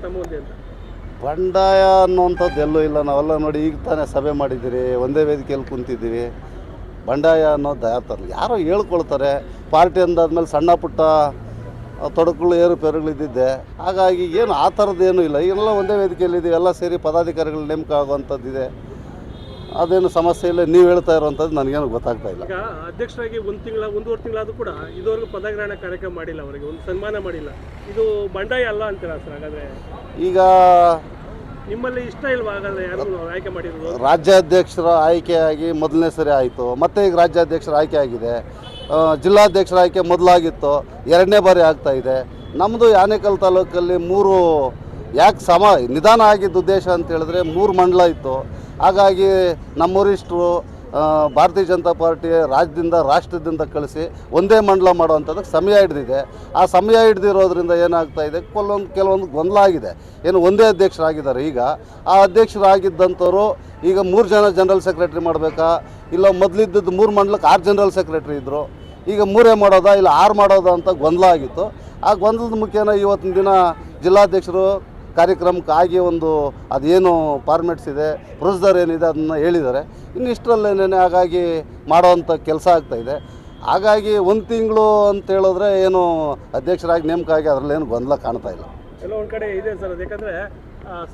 ತಮ್ಮದೇ ಅಂತ ಬಂಡಾಯ ಅನ್ನುವಂಥದ್ದು ಎಲ್ಲೂ ಇಲ್ಲ. ನಾವೆಲ್ಲ ನೋಡಿ ಈಗ ತಾನೇ ಸಭೆ ಮಾಡಿದ್ದೀರಿ, ಒಂದೇ ವೇದಿಕೆಯಲ್ಲಿ ಕುಂತಿದ್ದೀವಿ. ಬಂಡಾಯ ಅನ್ನೋದು ಯಾತಲ್ಲ, ಯಾರೋ ಹೇಳ್ಕೊಳ್ತಾರೆ. ಪಾರ್ಟಿ ಅಂದಾದ್ಮೇಲೆ ಸಣ್ಣ ಪುಟ್ಟ ತೊಡಕುಗಳು ಏರುಪೇರುಗಳಿದ್ದಿದ್ದೆ. ಹಾಗಾಗಿ ಏನು ಆ ಥರದ್ದೇನೂ ಇಲ್ಲ. ಈಗೆಲ್ಲ ಒಂದೇ ವೇದಿಕೆಯಲ್ಲಿದ್ದೀವಿ, ಎಲ್ಲ ಸೇರಿ ಪದಾಧಿಕಾರಿಗಳು ನೇಮಕ ಆಗುವಂಥದ್ದಿದೆ. ಅದೇನು ಸಮಸ್ಯೆ ಇಲ್ಲ. ನೀವು ಹೇಳ್ತಾ ಇರುವಂಥದ್ದು ನನಗೇನು ಗೊತ್ತಾಗ್ತಾ ಇಲ್ಲ. ಈಗ ಅಧ್ಯಕ್ಷರಾಗಿ ಒಂದೂವರೆ ತಿಂಗಳಾದರೂ ಕೂಡ ಇದುವರೆಗೂ ಪದಗ್ರಹಣ ಕಾರ್ಯಕ್ರಮ ಮಾಡಿಲ್ಲ, ಅವರಿಗೆ ಒಂದು ಸನ್ಮಾನ ಮಾಡಿಲ್ಲ. ಇದು ಬಂಡಾಯ ಅಲ್ಲ ಅಂತೀರಾ ಸರ್? ಹಾಗಾದ್ರೆ ಈಗ ನಿಮ್ಮಲ್ಲಿ ಇಷ್ಟ ಇಲ್ವಾ ಹಾಗಾದ್ರೆ ಯಾರು ಆಯ್ಕೆ ಮಾಡಿರೋದು? ರಾಜ್ಯಾಧ್ಯಕ್ಷರ ಆಯ್ಕೆಯಾಗಿ ಮೊದಲನೇ ಸರಿ ಆಯಿತು, ಮತ್ತೆ ಈಗ ರಾಜ್ಯಾಧ್ಯಕ್ಷರ ಆಯ್ಕೆ ಆಗಿದೆ. ಜಿಲ್ಲಾಧ್ಯಕ್ಷರ ಆಯ್ಕೆ ಮೊದಲಾಗಿತ್ತು, ಎರಡನೇ ಬಾರಿ ಆಗ್ತಾಯಿದೆ. ನಮ್ಮದು ಆನೇಕಲ್ ತಾಲೂಕಲ್ಲಿ ಯಾಕೆ ನಿಧಾನ ಆಗಿದ್ದ ಉದ್ದೇಶ ಅಂತ ಹೇಳಿದ್ರೆ 3 ಮಂಡಲ ಇತ್ತು. ಹಾಗಾಗಿ ನಮ್ಮ ವರಿಷ್ಠರು ಭಾರತೀಯ ಜನತಾ ಪಾರ್ಟಿ ರಾಷ್ಟ್ರದಿಂದ ಕಳಿಸಿ ಒಂದೇ ಮಂಡಲ ಮಾಡುವಂಥದ್ದಕ್ಕೆ ಸಮಯ ಹಿಡಿದಿದೆ. ಆ ಸಮಯ ಹಿಡ್ದಿರೋದ್ರಿಂದ ಏನಾಗ್ತಾ ಇದೆ, ಕೆಲವೊಂದು ಗೊಂದಲ ಆಗಿದೆ. ಏನು ಒಂದೇ ಅಧ್ಯಕ್ಷರಾಗಿದ್ದಾರೆ. ಈಗ ಆ ಅಧ್ಯಕ್ಷರಾಗಿದ್ದಂಥವ್ರು ಈಗ 3 ಜನ ಜನರಲ್ ಸೆಕ್ರೆಟರಿ ಮಾಡಬೇಕಾ, ಇಲ್ಲ ಮೊದಲಿದ್ದದ್ದು 3 ಮಂಡಲಕ್ಕೆ 6 ಜನರಲ್ ಸೆಕ್ರೆಟರಿ ಇದ್ದರು. ಈಗ 3 ಮಾಡೋದಾ ಇಲ್ಲ 6 ಮಾಡೋದಾ ಅಂತ ಗೊಂದಲ ಆಗಿತ್ತು. ಆ ಗೊಂದಲದ ಮುಖೇನ ಇವತ್ತಿನ ದಿನ ಜಿಲ್ಲಾಧ್ಯಕ್ಷರು ಕಾರ್ಯಕ್ರಮಕ್ಕಾಗಿ ಅದೇನು ಫಾರ್ಮೆಟ್ಸ್ ಇದೆ, ಪ್ರೊಸೀಜರ್ ಏನಿದೆ ಅದನ್ನು ಹೇಳಿದ್ದಾರೆ. ಇನ್ನು ಇಷ್ಟರಲ್ಲೇನೇ ಹಾಗಾಗಿ ಮಾಡೋವಂಥ ಕೆಲಸ ಆಗ್ತಾಯಿದೆ. ಹಾಗಾಗಿ 1 ತಿಂಗಳು ಅಂತ ಹೇಳಿದ್ರೆ ಏನು ಅಧ್ಯಕ್ಷರಾಗಿ ನೇಮಕ ಆಗಿ ಅದರಲ್ಲೇನು ಗೊಂದಲ ಕಾಣ್ತಾ ಇಲ್ಲ. ಎಲ್ಲ ಒಂದು ಕಡೆ ಇದೆ ಸರ್. ಅದು ಯಾಕಂದರೆ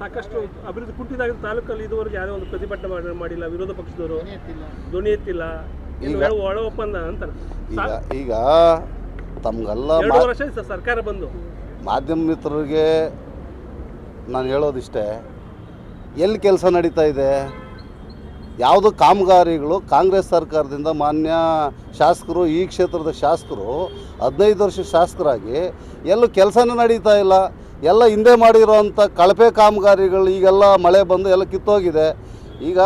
ಸಾಕಷ್ಟು ಅಭಿವೃದ್ಧಿ ಕುಂಠಿತ ತಾಲೂಕಲ್ಲಿ ಇದುವರೆಗೆ ಯಾವುದೇ ಒಂದು ಪ್ರತಿಭಟನೆ ಮಾಡಿಲ್ಲ, ವಿರೋಧ ಪಕ್ಷದವರು ಧ್ವನಿ ಎತ್ತಿಲ್ಲ, ಒಳ ಒಪ್ಪಂದ ಅಂತಾರೆ. ಈಗ ತಮಗೆಲ್ಲ 2 ವರ್ಷ ಸರ್ಕಾರ ಬಂದು ಮಾಧ್ಯಮ ಮಿತ್ರರಿಗೆ ನಾನು ಹೇಳೋದಿಷ್ಟೇ, ಎಲ್ಲಿ ಕೆಲಸ ನಡೀತಾ ಇದೆ, ಯಾವುದು ಕಾಮಗಾರಿಗಳು ಕಾಂಗ್ರೆಸ್ ಸರ್ಕಾರದಿಂದ ಮಾನ್ಯ ಶಾಸಕರು, ಈ ಕ್ಷೇತ್ರದ ಶಾಸಕರು 15 ವರ್ಷ ಶಾಸಕರಾಗಿ ಎಲ್ಲೂ ಕೆಲಸನೇ ನಡೀತಾ ಇಲ್ಲ. ಎಲ್ಲ ಹಿಂದೆ ಮಾಡಿರೋವಂಥ ಕಳಪೆ ಕಾಮಗಾರಿಗಳು ಈಗೆಲ್ಲ ಮಳೆ ಬಂದು ಎಲ್ಲ ಕಿತ್ತೋಗಿದೆ. ಈಗ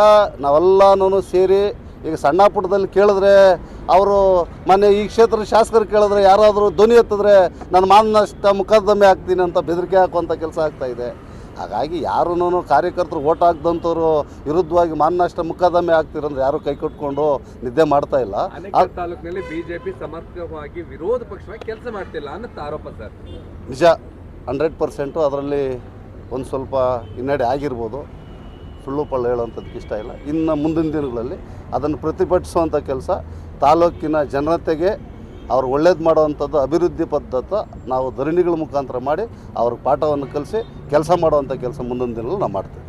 ನಾವೆಲ್ಲನೂ ಸೇರಿ ಈಗ ಸಣ್ಣ ಪುಟ್ಟದಲ್ಲಿ ಕೇಳಿದ್ರೆ ಅವರು ಮೊನ್ನೆ ಈ ಕ್ಷೇತ್ರದ ಶಾಸಕರು ಕೇಳಿದ್ರೆ ಯಾರಾದರೂ ಧ್ವನಿ ಎತ್ತಿದ್ರೆ ನಾನು ಮಾನನಷ್ಟ ಮೊಕದ್ದಮೆ ಆಗ್ತೀನಿ ಅಂತ ಬೆದರಿಕೆ ಹಾಕುವಂಥ ಕೆಲಸ ಆಗ್ತಾಯಿದೆ. ಹಾಗಾಗಿ ಯಾರೂ ಕಾರ್ಯಕರ್ತರು ಓಟ್ ಹಾಕ್ದಂಥವ್ರು ವಿರುದ್ಧವಾಗಿ ಮಾನನಷ್ಟ ಮೊಕದ್ದಮೆ ಆಗ್ತಿರಂದ್ರೆ ಯಾರು ಕೈ ಕಟ್ಕೊಂಡು ನಿದ್ದೆ ಮಾಡ್ತಾ ಇಲ್ಲ. ತಾಲೂಕಿನಲ್ಲಿ ಬಿಜೆಪಿ ಸಮರ್ಥವಾಗಿ ವಿರೋಧ ಪಕ್ಷವಾಗಿ ಕೆಲಸ ಮಾಡ್ತಿಲ್ಲ ಅನ್ನೋ ಆರೋಪ ಸರ್. ನಿಜ, 100%. ಅದರಲ್ಲಿ ಒಂದು ಸ್ವಲ್ಪ ಹಿನ್ನಡೆ ಆಗಿರ್ಬೋದು. ಸುಳ್ಳು ಪಳ್ಳು ಹೇಳುವಂಥದ್ದಕ್ಕೆ ಇಷ್ಟ ಇಲ್ಲ. ಇನ್ನು ಮುಂದಿನ ದಿನಗಳಲ್ಲಿ ಅದನ್ನು ಪ್ರತಿಭಟಿಸುವಂಥ ಕೆಲಸ ತಾಲೂಕಿನ ಜನತೆಗೆ ಅವ್ರು ಒಳ್ಳೇದು ಮಾಡುವಂಥದ್ದು ಅಭಿವೃದ್ಧಿ ಪದ್ಧತಿ ನಾವು ಧರಣಿಗಳ ಮುಖಾಂತರ ಮಾಡಿ ಅವ್ರಿಗೆ ಪಾಠವನ್ನು ಕಲಿಸಿ ಕೆಲಸ ಮಾಡುವಂಥ ಕೆಲಸ ಮುಂದಿನ ದಿನಗಳಲ್ಲಿ ನಾವು ಮಾಡ್ತೀವಿ.